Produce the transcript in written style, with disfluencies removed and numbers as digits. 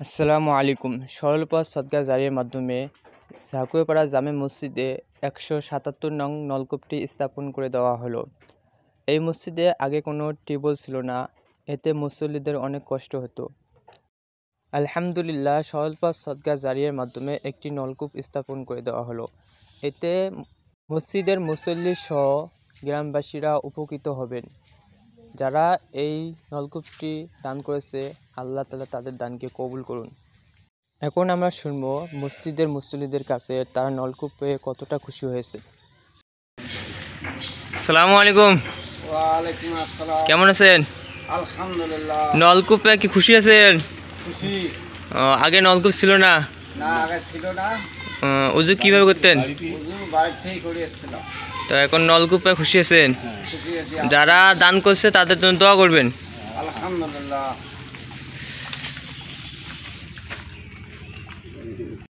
আসসালামু আলাইকুম। সরল পথ সদকা জারিয়ার মাধ্যমে ঝাকুয়াপাড়া জামে মসজিদে ১৭৭ নং নলকূপটি স্থাপন করে দেওয়া হলো। এই মসজিদে আগে কোনো টিউবওয়েল ছিল না, এতে মুসল্লিদের অনেক কষ্ট হতো। আলহামদুলিল্লাহ, সরল পথ সদকা জারিয়ার মাধ্যমে একটি নলকূপ স্থাপন করে দেওয়া হলো। এতে মসজিদের মুসল্লি সহ গ্রামবাসীরা উপকৃত হবেন। যারা এই নলকূপটি দান করেছে, আল্লাহ তাআলা তাদের দানকে কবুল করুন। এখন আমরা শুনবো মসজিদের মুসল্লিদের কাছে তারা নলকূপ পেয়ে কতটা খুশি হয়েছে। আসসালামু আলাইকুম। ওয়ালাইকুম আসসালাম। কেমন আছেন? আলহামদুলিল্লাহ। নলকূপ পেয়ে কি খুশি আছেন? খুশি। আগে নলকূপ ছিল না? না, আগে ছিল না। উযু কিভাবে করতেন? উযু বাড়ি থেকেই করে এসেছিলাম। তো এখন নলকূপ পেয়ে খুশি আছেন? খুশি আছি। যারা দান করছে তাদের জন্য দোয়া করবেন। আলহামদুলিল্লাহ।